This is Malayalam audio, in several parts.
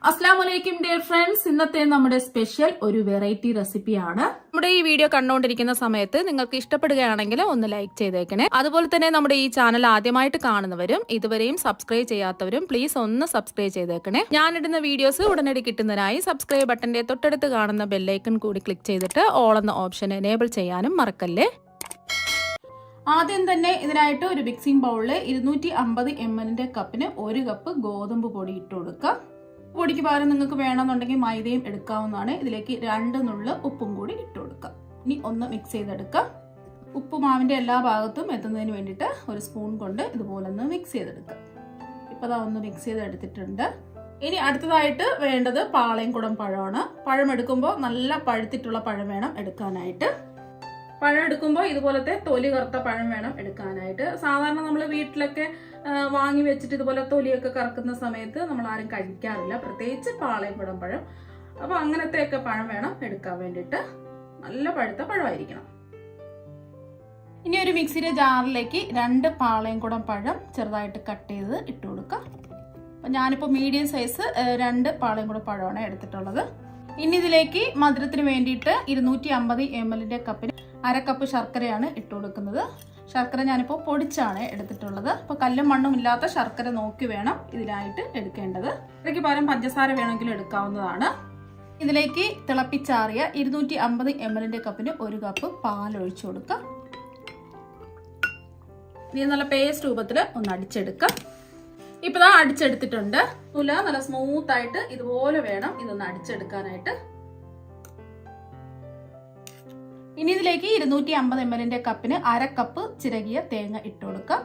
അസ്സലാമലൈക്കും ഡിയർ ഫ്രണ്ട്സ്. ഇന്നത്തെ നമ്മുടെ സ്പെഷ്യൽ ഒരു വെറൈറ്റി റെസിപ്പിയാണ്. നമ്മുടെ ഈ വീഡിയോ കണ്ടുകൊണ്ടിരിക്കുന്ന സമയത്ത് നിങ്ങൾക്ക് ഇഷ്ടപ്പെടുകയാണെങ്കിൽ ഒന്ന് ലൈക്ക് ചെയ്തേക്കണേ. അതുപോലെ തന്നെ നമ്മുടെ ഈ ചാനൽ ആദ്യമായിട്ട് കാണുന്നവരും ഇതുവരെയും സബ്സ്ക്രൈബ് ചെയ്യാത്തവരും പ്ലീസ് ഒന്ന് സബ്സ്ക്രൈബ് ചെയ്തേക്കണേ. ഞാനിടുന്ന വീഡിയോസ് ഉടനടി കിട്ടുന്നതിനായി സബ്സ്ക്രൈബ് ബട്ടന്റെ തൊട്ടടുത്ത് കാണുന്ന ബെല്ലൈക്കൺ കൂടി ക്ലിക്ക് ചെയ്തിട്ട് ഓൾ എന്ന ഓപ്ഷൻ എനേബിൾ ചെയ്യാനും മറക്കല്ലേ. ആദ്യം തന്നെ ഇതിനായിട്ട് ഒരു മിക്സിംഗ് ബൗളിൽ 250 ml കപ്പിന് 1 കപ്പ് ഗോതമ്പ് പൊടി ഇട്ട് കൊടുക്കുക. പൊടിക്ക് പകരം നിങ്ങൾക്ക് വേണമെന്നുണ്ടെങ്കിൽ മൈദയും എടുക്കാവുന്നതാണ്. ഇതിലേക്ക് 2 നുള്ള് ഉപ്പും കൂടി ഇട്ട് കൊടുക്കുക. ഇനി ഒന്ന് മിക്സ് ചെയ്തെടുക്കുക. ഉപ്പ് മാവിന്റെ എല്ലാ ഭാഗത്തും എത്തുന്നതിന് വേണ്ടിയിട്ട് ഒരു സ്പൂൺ കൊണ്ട് ഇതുപോലെ ഒന്ന് മിക്സ് ചെയ്തെടുക്കുക. ഇപ്പൊ അതാ ഒന്ന് മിക്സ് ചെയ്തെടുത്തിട്ടുണ്ട്. ഇനി അടുത്തതായിട്ട് വേണ്ടത് പാളയംകുടം പഴമാണ്. പഴം എടുക്കുമ്പോൾ നല്ല പഴുത്തിട്ടുള്ള പഴം വേണം എടുക്കാനായിട്ട്. പഴം എടുക്കുമ്പോൾ ഇതുപോലത്തെ തൊലി കറുത്ത പഴം വേണം എടുക്കാനായിട്ട്. സാധാരണ നമ്മൾ വീട്ടിലൊക്കെ വാങ്ങി വെച്ചിട്ട് ഇതുപോലെ തൊലിയൊക്കെ കറക്കുന്ന സമയത്ത് നമ്മൾ ആരും കഴിക്കാറില്ല, പ്രത്യേകിച്ച് പാളയംകുടം പഴം. അപ്പൊ അങ്ങനത്തെ ഒക്കെ പഴം വേണം എടുക്കാൻ വേണ്ടിയിട്ട്. നല്ല പഴുത്ത പഴമായിരിക്കണം. ഇനി ഒരു മിക്സിയുടെ ജാറിലേക്ക് 2 പാളയംകുടം പഴം ചെറുതായിട്ട് കട്ട് ചെയ്ത് ഇട്ട് കൊടുക്കാം. അപ്പൊ ഞാനിപ്പോ മീഡിയം സൈസ് 2 പാളയംകുടം പഴമാണ് എടുത്തിട്ടുള്ളത്. ഇനി ഇതിലേക്ക് മധുരത്തിന് വേണ്ടിയിട്ട് 250 ml കപ്പിന് 1/2 കപ്പ് ശർക്കരയാണ് ഇട്ട് കൊടുക്കുന്നത്. ശർക്കര ഞാനിപ്പോൾ പൊടിച്ചാണ് എടുത്തിട്ടുള്ളത്. അപ്പോൾ കല്ലും മണ്ണും ഇല്ലാത്ത ശർക്കര നോക്കി വേണം ഇതിനായിട്ട് എടുക്കേണ്ടത്. ഇതിലേക്ക് പകരം പഞ്ചസാര വേണമെങ്കിലും എടുക്കാവുന്നതാണ്. ഇതിലേക്ക് തിളപ്പിച്ചാറിയ 250 ml കപ്പിന് 1 കപ്പ് പാൽ ഒഴിച്ചു കൊടുക്കുക. ഇനി നല്ല പേസ്റ്റ് രൂപത്തിൽ ഒന്ന് അടിച്ചെടുക്കുക. ഇപ്പൊ അടിച്ചെടുത്തിട്ടുണ്ട്. നല്ല സ്മൂത്ത് ആയിട്ട് ഇതുപോലെ വേണം ഇതൊന്ന് അടിച്ചെടുക്കാനായിട്ട്. ഇനി ഇതിലേക്ക് 250 ml കപ്പിന് 1/2 കപ്പ് ചിരകിയ തേങ്ങ ഇട്ട് കൊടുക്കുക.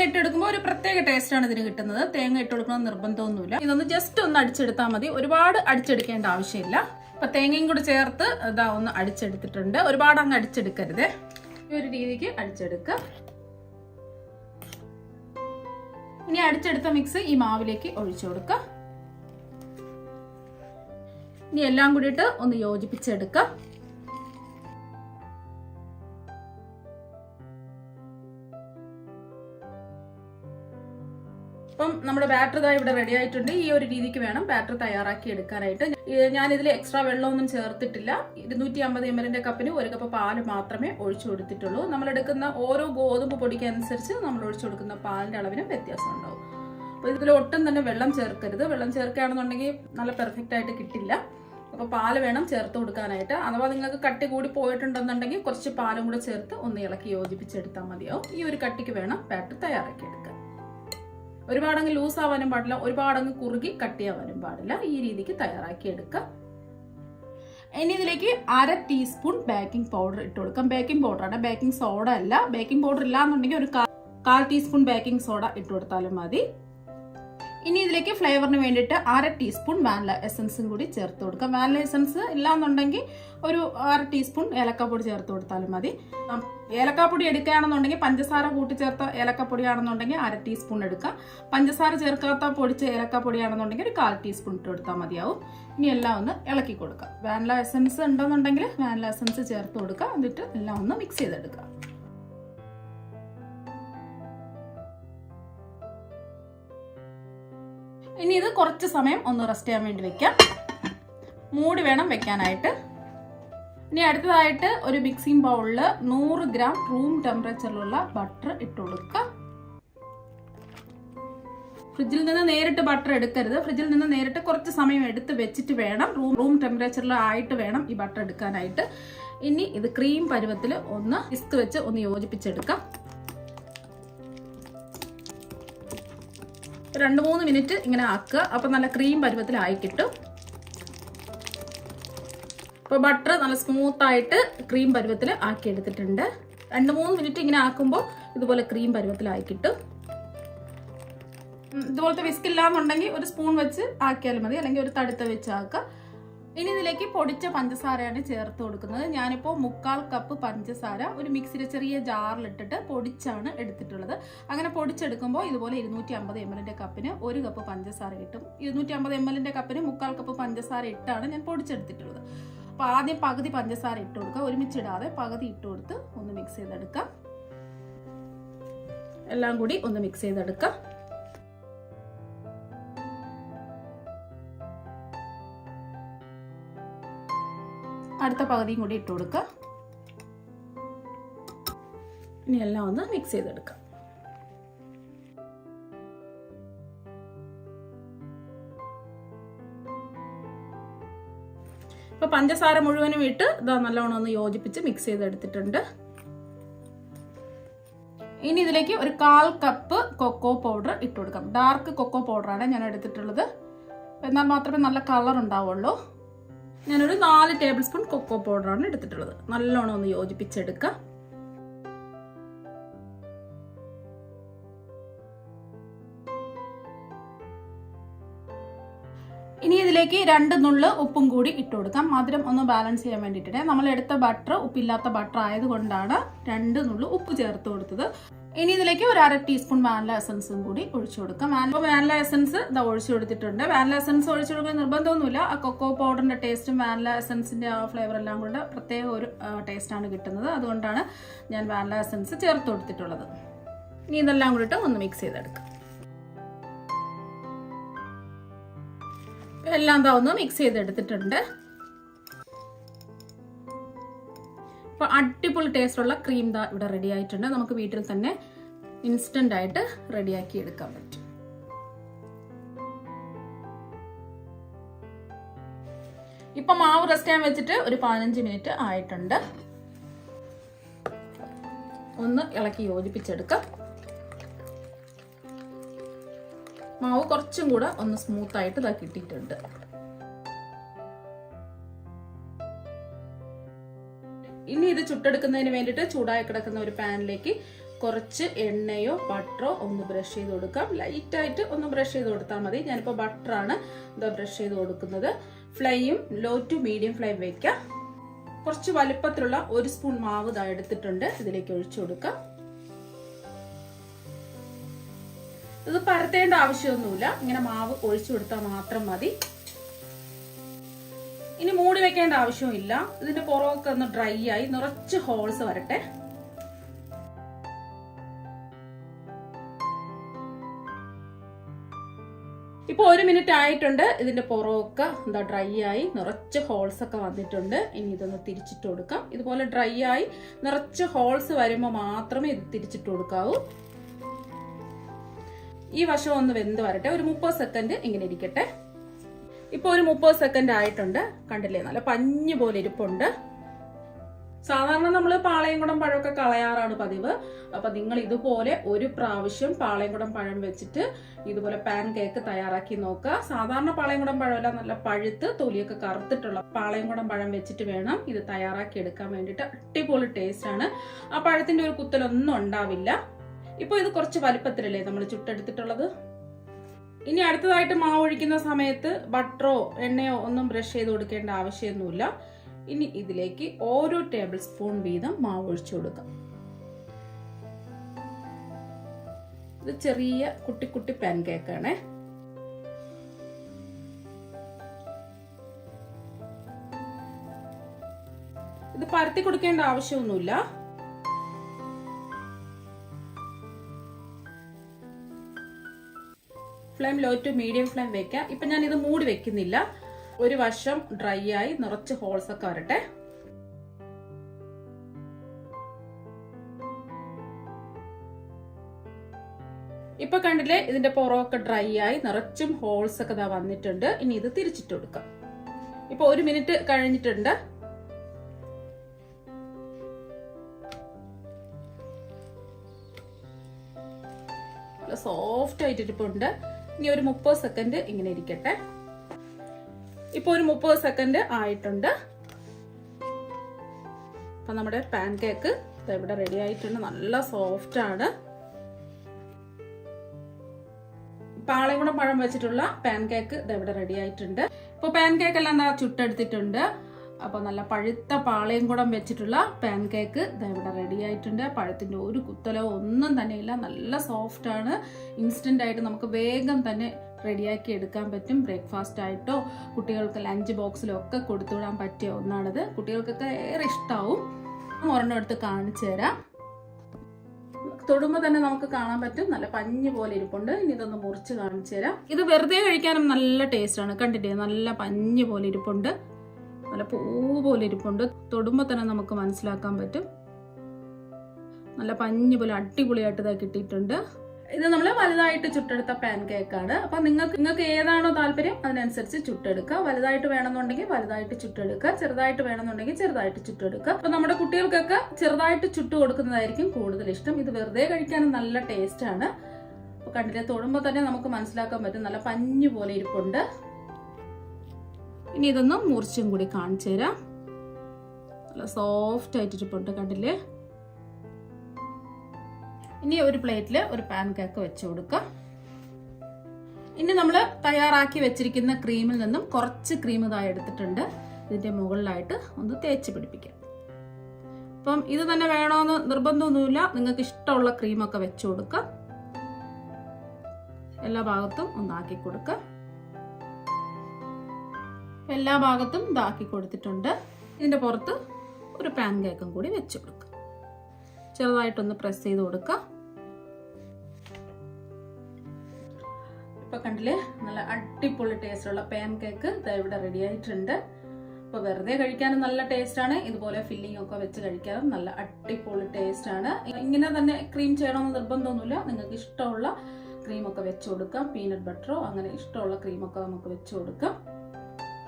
ഇട്ടെടുക്കുമ്പോൾ ഒരു പ്രത്യേക ടേസ്റ്റ് ആണ് ഇതിന് കിട്ടുന്നത്. തേങ്ങ ഇട്ട് കൊടുക്കണം നിർബന്ധമൊന്നുമില്ല. ഇതൊന്ന് ജസ്റ്റ് ഒന്ന് അടിച്ചെടുത്താൽ മതി, ഒരുപാട് അടിച്ചെടുക്കേണ്ട ആവശ്യമില്ല. അപ്പൊ തേങ്ങയും കൂടി ചേർത്ത് ഇതാ ഒന്ന് അടിച്ചെടുത്തിട്ടുണ്ട്. ഒരുപാട് അങ്ങ് അടിച്ചെടുക്കരുത്, ഈ ഒരു രീതിക്ക് അടിച്ചെടുക്കുക. ഇനി അടിച്ചെടുത്ത മിക്സ് ഈ മാവിലേക്ക് ഒഴിച്ചു കൊടുക്കുക. ഇനി എല്ലാം കൂടിയിട്ട് ഒന്ന് യോജിപ്പിച്ചെടുക്കാം. അപ്പം നമ്മുടെ ബാറ്റർ ഇതാ ഇവിടെ റെഡി ആയിട്ടുണ്ട്. ഈ ഒരു രീതിക്ക് വേണം ബാറ്റർ തയ്യാറാക്കി എടുക്കാനായിട്ട്. ഞാൻ ഇതിൽ എക്സ്ട്രാ വെള്ളമൊന്നും ചേർത്തിട്ടില്ല. 250 ml കപ്പിന് 1 കപ്പ് പാല് മാത്രമേ ഒഴിച്ചു കൊടുത്തിട്ടുള്ളൂ. നമ്മൾ എടുക്കുന്ന ഓരോ ഗോതമ്പ് പൊടിക്ക് അനുസരിച്ച് നമ്മൾ ഒഴിച്ചു കൊടുക്കുന്ന പാലിന്റെ അളവിന് വ്യത്യാസം ഉണ്ടാവും. അപ്പൊ ഇതിൽ ഒട്ടും തന്നെ വെള്ളം ചേർക്കരുത്. വെള്ളം ചേർക്കുകയാണെന്നുണ്ടെങ്കിൽ നല്ല പെർഫെക്റ്റ് ആയിട്ട് കിട്ടില്ല. അപ്പൊ പാല് വേണം ചേർത്ത് കൊടുക്കാനായിട്ട്. അഥവാ നിങ്ങൾക്ക് കട്ടി കൂടി പോയിട്ടുണ്ടെന്നുണ്ടെങ്കിൽ കുറച്ച് പാലും കൂടെ ചേർത്ത് ഒന്ന് ഇളക്കി യോജിപ്പിച്ചെടുത്താൽ മതിയാവും. ഈ ഒരു കട്ടിക്ക് വേണം ബാറ്റർ തയ്യാറാക്കി എടുക്കാൻ. ഒരുപാടങ്ങ് ലൂസ് ആവാനും പാടില്ല, ഒരുപാടങ്ങ് കുറുകി കട്ടിയാവാനും പാടില്ല. ഈ രീതിക്ക് തയ്യാറാക്കി എടുക്കാം. ഇനി ഇതിലേക്ക് 1/2 ടീസ്പൂൺ ബേക്കിംഗ് പൗഡർ ഇട്ട് കൊടുക്കാം. ബേക്കിംഗ് പൗഡറാണ്, ബേക്കിംഗ് സോഡ അല്ല. ബേക്കിംഗ് പൗഡർ ഇല്ലാന്നുണ്ടെങ്കിൽ ഒരു 1/4 ടീസ്പൂൺ ബേക്കിംഗ് സോഡ ഇട്ട് കൊടുത്താലും മതി. ഇനി ഇതിലേക്ക് ഫ്ലേവറിന് വേണ്ടിയിട്ട് 1/2 ടീസ്പൂൺ വാനില എസൻസും കൂടി ചേർത്ത് കൊടുക്കാം. വാനില എസൻസ് ഇല്ലാന്നുണ്ടെങ്കിൽ ഒരു 1/2 ടീസ്പൂൺ ഏലക്കാപ്പൊടി ചേർത്ത് കൊടുത്താലും മതി. ഏലക്കാപ്പൊടി എടുക്കുകയാണെന്നുണ്ടെങ്കിൽ പഞ്ചസാര കൂട്ടി ചേർത്ത ഏലക്കാപ്പൊടിയാണെന്നുണ്ടെങ്കിൽ 1/2 ടീസ്പൂൺ എടുക്കാം. പഞ്ചസാര ചേർക്കാത്ത പൊടിച്ച ഏലക്കാപ്പൊടിയാണെന്നുണ്ടെങ്കിൽ ഒരു 1/4 ടീസ്പൂൺ ഇട്ട് കൊടുത്താൽ മതിയാവും. ഇനി എല്ലാം ഒന്ന് ഇളക്കി കൊടുക്കാം. വാനില എസൻസ് ഉണ്ടെന്നുണ്ടെങ്കിൽ വാനില എസൻസ് ചേർത്ത് കൊടുക്കുക. എന്നിട്ട് എല്ലാം ഒന്ന് മിക്സ് ചെയ്തെടുക്കുക. ഇനി ഇത് കുറച്ച് സമയം ഒന്ന് റെസ്റ്റ് ചെയ്യാൻ വേണ്ടി വെക്കാം. മൂടി വേണം വെക്കാനായിട്ട്. ഇനി അടുത്തതായിട്ട് ഒരു മിക്സിംഗ് ബൗളിൽ 100 ഗ്രാം റൂം ടെമ്പറേച്ചറിലുള്ള ബട്ടർ ഇട്ട് കൊടുക്കുക. ഫ്രിഡ്ജിൽ നിന്ന് നേരിട്ട് ബട്ടർ എടുക്കരുത്. ഫ്രിഡ്ജിൽ നിന്ന് നേരിട്ട് കുറച്ച് സമയം എടുത്ത് വെച്ചിട്ട് വേണം, റൂം ടെമ്പറേച്ചറിൽ ആയിട്ട് വേണം ഈ ബട്ടർ എടുക്കാനായിട്ട്. ഇനി ഇത് ക്രീം പരുവത്തിൽ ഒന്ന് വിസ്ക് വെച്ച് ഒന്ന് യോജിപ്പിച്ചെടുക്കാം. 2-3 മിനിറ്റ് ഇങ്ങനെ ആക്കുക. അപ്പൊ നല്ല ക്രീം പരുവത്തിലായി കിട്ടും. അപ്പൊ ബട്ടർ നല്ല സ്മൂത്ത് ആയിട്ട് ക്രീം പരുവത്തിൽ ആക്കി എടുത്തിട്ടുണ്ട്. 2-3 മിനിറ്റ് ഇങ്ങനെ ആക്കുമ്പോൾ ഇതുപോലെ ക്രീം പരുവത്തിലായി കിട്ടും. ഇതുപോലത്തെ വിസ്ക് ഇല്ലാന്നുണ്ടെങ്കിൽ ഒരു സ്പൂൺ വെച്ച് ആക്കിയാലും മതി, അല്ലെങ്കിൽ ഒരു തടുത്ത വെച്ച് ആക്കുക. ഇനി ഇതിലേക്ക് പൊടിച്ച പഞ്ചസാരയാണ് ചേർത്ത് കൊടുക്കുന്നത്. ഞാനിപ്പോൾ 1/4 കപ്പ് പഞ്ചസാര ഒരു മിക്സിയുടെ ചെറിയ ജാറിലിട്ടിട്ട് പൊടിച്ചാണ് എടുത്തിട്ടുള്ളത്. അങ്ങനെ പൊടിച്ചെടുക്കുമ്പോൾ ഇതുപോലെ 250 ml കപ്പിന് 1 കപ്പ് പഞ്ചസാര കിട്ടും. 250 ml കപ്പിന് 1/4 കപ്പ് പഞ്ചസാര ഇട്ടാണ് ഞാൻ പൊടിച്ചെടുത്തിട്ടുള്ളത്. അപ്പോൾ ആദ്യം പകുതി പഞ്ചസാര ഇട്ട് കൊടുക്കുക, ഒരുമിച്ചിടാതെ പകുതി ഇട്ട് കൊടുത്ത് ഒന്ന് മിക്സ് ചെയ്തെടുക്കാം. എല്ലാം കൂടി ഒന്ന് മിക്സ് ചെയ്തെടുക്കാം. അടുത്ത പകുതിയും കൂടി ഇട്ട് കൊടുക്കുക. ഇനി എല്ലാം ഒന്ന് മിക്സ് ചെയ്തെടുക്കാം. ഇപ്പൊ പഞ്ചസാര മുഴുവനും ഇട്ട് ഇതാ നല്ലോണം ഒന്ന് യോജിപ്പിച്ച് മിക്സ് ചെയ്തെടുത്തിട്ടുണ്ട്. ഇനി ഇതിലേക്ക് ഒരു 1/4 കപ്പ് കൊക്കോ പൗഡർ ഇട്ട് കൊടുക്കാം. ഡാർക്ക് കൊക്കോ പൗഡറാണ് ഞാൻ എടുത്തിട്ടുള്ളത്. എന്നാൽ മാത്രമേ നല്ല കളർ ഉണ്ടാവുള്ളൂ. ഞാനൊരു 4 ടേബിൾ സ്പൂൺ കൊക്കോ പൗഡറാണ് എടുത്തിട്ടുള്ളത്. നല്ലോണം ഒന്ന് യോജിപ്പിച്ചെടുക്കാം. ഇനി ഇതിലേക്ക് 2 നുള്ള് ഉപ്പും കൂടി ഇട്ട് കൊടുക്കാം. മധുരം ഒന്ന് ബാലൻസ് ചെയ്യാൻ വേണ്ടിയിട്ട്. നമ്മൾ എടുത്ത ബട്ടർ ഉപ്പില്ലാത്ത ബട്ടർ ആയതുകൊണ്ടാണ് 2 നുള്ള് ഉപ്പ് ചേർത്ത് കൊടുത്തത്. ഇനി ഇതിലേക്ക് ഒരു 1/2 ടീസ്പൂൺ വാനില എസൻസും കൂടി ഒഴിച്ചു കൊടുക്കാം. വാനില എസൻസ് ഇതാ ഒഴിച്ചു കൊടുത്തിട്ടുണ്ട്. വാനില എസൻസ് ഒഴിച്ചു കൊടുക്കാൻ നിർബന്ധമൊന്നുമില്ല. ആ കൊക്കോ പൗഡറിന്റെ ടേസ്റ്റും വാനില എസൻസിന്റെ ആ ഫ്ലേവർ എല്ലാം കൂടെ പ്രത്യേക ഒരു ടേസ്റ്റാണ് കിട്ടുന്നത്. അതുകൊണ്ടാണ് ഞാൻ വാനില എസൻസ് ചേർത്ത് കൊടുത്തിട്ടുള്ളത്. ഇനി ഇതെല്ലാം കൂടിയിട്ട് ഒന്ന് മിക്സ് ചെയ്തെടുക്കാം. എല്ലാം എന്താ ഒന്ന് മിക്സ് ചെയ്തെടുത്തിട്ടുണ്ട്. അപ്പൊ അടിപൊളി ടേസ്റ്റുള്ള ക്രീം ദാ ഇവിടെ റെഡി ആയിട്ടുണ്ട്. നമുക്ക് വീട്ടിൽ തന്നെ ഇൻസ്റ്റന്റ് ആയിട്ട് റെഡിയാക്കി എടുക്കാൻ പറ്റും. ഇപ്പൊ മാവ് റെസ്റ്റ് ചെയ്യാൻ വെച്ചിട്ട് ഒരു 15 മിനിറ്റ് ആയിട്ടുണ്ട്. ഒന്ന് ഇളക്കി യോജിപ്പിച്ചെടുക്കാം. മാവ് കുറച്ചും കൂടെ ഒന്ന് സ്മൂത്ത് ആയിട്ട് ഇതാ കിട്ടിയിട്ടുണ്ട്. ഇനി ഇത് ചുട്ടെടുക്കുന്നതിന് വേണ്ടിയിട്ട് ചൂടായി കിടക്കുന്ന ഒരു പാനിലേക്ക് കുറച്ച് എണ്ണയോ ബട്ടറോ ഒന്ന് ബ്രഷ് ചെയ്ത് കൊടുക്കാം. ലൈറ്റ് ആയിട്ട് ഒന്ന് ബ്രഷ് ചെയ്ത് കൊടുത്താൽ മതി. ഞാനിപ്പോൾ ബട്ടറാണ് ഇതാ ബ്രഷ് ചെയ്ത് കൊടുക്കുന്നത്. Flame low to medium flame വെക്കാം. കുറച്ച് വലുപ്പത്തിലുള്ള 1 സ്പൂൺ മാവ് ഇതാ എടുത്തിട്ടുണ്ട്. ഇതിലേക്ക് ഒഴിച്ചു കൊടുക്കാം. ഇത് പരത്തേണ്ട ആവശ്യമൊന്നുമില്ല. ഇങ്ങനെ മാവ് ഒഴിച്ചു കൊടുത്താൽ മാത്രം മതി. ഇനി മൂടി വെക്കേണ്ട ആവശ്യമില്ല. ഇതിന്റെ പുറമൊക്കെ ഒന്ന് ഡ്രൈ ആയി നിറച്ച് ഹോൾസ് വരട്ടെ. ഇപ്പൊ 1 മിനിറ്റ് ആയിട്ടുണ്ട്. ഇതിന്റെ പുറമൊക്കെ എന്താ ഡ്രൈ ആയി നിറച്ച് ഹോൾസ് ഒക്കെ വന്നിട്ടുണ്ട്. ഇനി ഇതൊന്ന് തിരിച്ചിട്ട് കൊടുക്കാം. ഇതുപോലെ ഡ്രൈ ആയി നിറച്ച് ഹോൾസ് വരുമ്പോൾ മാത്രമേ ഇത് തിരിച്ചിട്ട് കൊടുക്കാവൂ. ഈ വശം ഒന്ന് വെന്ത് വരട്ടെ. ഒരു 30 സെക്കൻഡ് ഇങ്ങനെ ഇരിക്കട്ടെ. ഇപ്പൊ ഒരു 30 സെക്കൻഡ് ആയിട്ടുണ്ട്. കണ്ടില്ലേ, നല്ല പഞ്ഞു പോലെ ഇരിപ്പുണ്ട്. സാധാരണ നമ്മൾ പാളയംകുടം പഴമൊക്കെ കളയാറാണ് പതിവ്. അപ്പൊ നിങ്ങൾ ഇതുപോലെ ഒരു പ്രാവശ്യം പാളയംകുടം പഴം വെച്ചിട്ട് ഇതുപോലെ പാൻ കേക്ക് തയ്യാറാക്കി നോക്കുക. സാധാരണ പാളയംകുടം പഴമല്ല, നല്ല പഴുത്ത് തൊലിയൊക്കെ കറുത്തിട്ടുള്ള പാളയംകുടം പഴം വെച്ചിട്ട് വേണം ഇത് തയ്യാറാക്കി എടുക്കാൻ വേണ്ടിയിട്ട്. അടിപൊളി ടേസ്റ്റ് ആണ്. ആ പഴത്തിന്റെ ഒരു കുത്തലൊന്നും ഉണ്ടാവില്ല. ഇപ്പൊ ഇത് കുറച്ച് വലുപ്പത്തിലല്ലേ നമ്മൾ ചുട്ടെടുത്തിട്ടുള്ളത്. ഇനി അടുത്തതായിട്ട് മാവ് ഒഴിക്കുന്ന സമയത്ത് ബട്ടറോ എണ്ണയോ ഒന്നും ബ്രഷ് ചെയ്ത് കൊടുക്കേണ്ട ആവശ്യമൊന്നുമില്ല. ഇനി ഇതിലേക്ക് ഓരോ ടേബിൾ സ്പൂൺ വീതം മാവ് ഒഴിച്ചു കൊടുക്കാം. ഇത് ചെറിയ കുട്ടി കുട്ടി പാൻ കേക്കാണ്. ഇത് പരത്തി കൊടുക്കേണ്ട ആവശ്യമൊന്നുമില്ല. Flame low to medium flame വെക്കാം. ഇപ്പൊ ഞാൻ ഇത് മൂടി വെക്കുന്നില്ല. ഒരു വശം ഡ്രൈ ആയി നിറച്ച് ഹോൾസ് ഒക്കെ വരട്ടെ. ഇപ്പൊ കണ്ടില്ലേ, ഇതിന്റെ പുറമൊക്കെ ഡ്രൈ ആയി നിറച്ചും ഹോൾസ് ഒക്കെ ഇതാ വന്നിട്ടുണ്ട്. ഇനി ഇത് തിരിച്ചിട്ട് കൊടുക്കാം. ഇപ്പൊ 1 മിനിറ്റ് കഴിഞ്ഞിട്ടുണ്ട്. സോഫ്റ്റ് ആയിട്ട് ഇരിപ്പുണ്ട്. ഇനി ഒരു 30 സെക്കൻഡ് ഇങ്ങനെ ഇരിക്കട്ടെ. ഇപ്പൊ ഒരു 30 സെക്കൻഡ് ആയിട്ടുണ്ട്. അപ്പൊ നമ്മുടെ പാൻ കേക്ക് ഇവിടെ റെഡി ആയിട്ടുണ്ട്. നല്ല സോഫ്റ്റ് ആണ്. പാളയംകുടം പഴം വെച്ചിട്ടുള്ള പാൻ കേക്ക് ഇവിടെ റെഡി ആയിട്ടുണ്ട്. ഇപ്പൊ പാൻ കേക്ക് എല്ലാം എന്താ ചുട്ടെടുത്തിട്ടുണ്ട്. അപ്പൊ നല്ല പഴുത്ത പാളയംകുടം വെച്ചിട്ടുള്ള പാൻ കേക്ക് ഇവിടെ റെഡി ആയിട്ടുണ്ട്. പഴത്തിന്റെ ഒരു കുത്തലോ ഒന്നും തന്നെ ഇല്ല. നല്ല സോഫ്റ്റ് ആണ്. ഇൻസ്റ്റന്റ് ആയിട്ട് നമുക്ക് വേഗം തന്നെ റെഡിയാക്കി എടുക്കാൻ പറ്റും. ബ്രേക്ക്ഫാസ്റ്റ് ആയിട്ടോ കുട്ടികൾക്ക് ലഞ്ച് ബോക്സിലോ ഒക്കെ കൊടുത്തുവിടാൻ പറ്റിയ ഒന്നാണിത്. കുട്ടികൾക്കൊക്കെ ഏറെ ഇഷ്ടാവും. ഒരെണ്ണം എടുത്ത് കാണിച്ചു തരാം. തൊടുമ്പോ തന്നെ നമുക്ക് കാണാൻ പറ്റും. നല്ല പഞ്ഞു പോലെ ഇരിപ്പുണ്ട്. ഇനി ഇതൊന്ന് മുറിച്ച് കാണിച്ചു തരാം. ഇത് വെറുതെ കഴിക്കാനും നല്ല ടേസ്റ്റ് ആണ്. കണ്ടിട്ടേ, നല്ല പഞ്ഞു പോലെ ഇരിപ്പുണ്ട്. നല്ല പൂ പോലെ ഇരിപ്പുണ്ട്. തൊടുമ്പോൾ തന്നെ നമുക്ക് മനസ്സിലാക്കാൻ പറ്റും. നല്ല പഞ്ഞി പോലെ അടിപൊളിയായിട്ട് ഇതാ കിട്ടിയിട്ടുണ്ട്. ഇത് നമ്മൾ വലുതായിട്ട് ചുട്ടെടുത്ത പാൻ കേക്കാണ്. അപ്പൊ നിങ്ങൾക്ക് ഏതാണോ താല്പര്യം അതിനനുസരിച്ച് ചുട്ടെടുക്കുക. വലുതായിട്ട് വേണമെന്നുണ്ടെങ്കിൽ വലുതായിട്ട് ചുട്ടെടുക്കുക, ചെറുതായിട്ട് വേണമെന്നുണ്ടെങ്കിൽ ചെറുതായിട്ട് ചുട്ടെടുക്കുക. അപ്പൊ നമ്മുടെ കുട്ടികൾക്കൊക്കെ ചെറുതായിട്ട് ചുട്ടു കൊടുക്കുന്നതായിരിക്കും കൂടുതൽ ഇഷ്ടം. ഇത് വെറുതെ കഴിക്കാനും നല്ല ടേസ്റ്റ് ആണ്. അപ്പൊ കണ്ടില്ലേ, തൊടുമ്പോൾ തന്നെ നമുക്ക് മനസ്സിലാക്കാൻ പറ്റും നല്ല പഞ്ഞു പോലെ ഇരിപ്പുണ്ട്. ഇനി ഇതൊന്ന് മുറിച്ചും കൂടി കാണിച്ചു തരാം. നല്ല സോഫ്റ്റ് ആയിട്ട് ഇരിപ്പുണ്ട്, കണ്ടില്ലേ. ഇനി ഒരു പ്ലേറ്റിൽ ഒരു പാൻ കേക്ക് വെച്ച് കൊടുക്കുക. ഇനി നമ്മൾ തയ്യാറാക്കി വെച്ചിരിക്കുന്ന ക്രീമിൽ നിന്നും കുറച്ച് ക്രീം ഇതായി എടുത്തിട്ടുണ്ട്. ഇതിന്റെ മുകളിലായിട്ട് ഒന്ന് തേച്ച് പിടിപ്പിക്കാം. അപ്പം ഇത് തന്നെ വേണമെന്ന് നിർബന്ധമൊന്നുമില്ല, നിങ്ങൾക്ക് ഇഷ്ടമുള്ള ക്രീമൊക്കെ വെച്ച് കൊടുക്കുക. എല്ലാ ഭാഗത്തും ഒന്നാക്കി കൊടുക്കുക. എല്ലാ ഭാഗത്തും ഇതാക്കി കൊടുത്തിട്ടുണ്ട്. ഇതിന്റെ പുറത്ത് ഒരു പാൻ കേക്കും കൂടി വെച്ച് കൊടുക്കുക. ചെറുതായിട്ടൊന്ന് പ്രസ് ചെയ്ത് കൊടുക്കുക. ഇപ്പൊ കണ്ടില്ലേ, നല്ല അടിപൊളി ടേസ്റ്റുള്ള പാൻ കേക്ക് ഇവിടെ റെഡി ആയിട്ടുണ്ട്. അപ്പൊ വെറുതെ കഴിക്കാനും നല്ല ടേസ്റ്റ് ആണ്. ഇതുപോലെ ഫില്ലിംഗ് ഒക്കെ വെച്ച് കഴിക്കാനും നല്ല അടിപൊളി ടേസ്റ്റ് ആണ്. ഇങ്ങനെ തന്നെ ക്രീം ചെയ്യണമെന്ന് നിർബന്ധമൊന്നുമില്ല, നിങ്ങൾക്ക് ഇഷ്ടമുള്ള ക്രീമൊക്കെ വെച്ച് കൊടുക്കാം. പീനട്ട് ബട്ടറോ അങ്ങനെ ഇഷ്ടമുള്ള ക്രീമൊക്കെ നമുക്ക് വെച്ച് കൊടുക്കാം.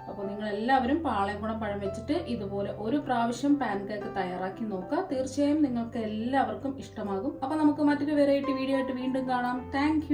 അപ്പോൾ നിങ്ങൾ എല്ലാവരും പാളയംകുളം പഴം വെച്ചിട്ട് ഇതുപോലെ ഒരു പ്രാവശ്യം പാൻ കേക്ക് തയ്യാറാക്കി നോക്കുക. തീർച്ചയായും നിങ്ങൾക്ക് എല്ലാവർക്കും ഇഷ്ടമാകും. അപ്പൊ നമുക്ക് മറ്റൊരു വെറൈറ്റി വീഡിയോ ആയിട്ട് വീണ്ടും കാണാം. താങ്ക്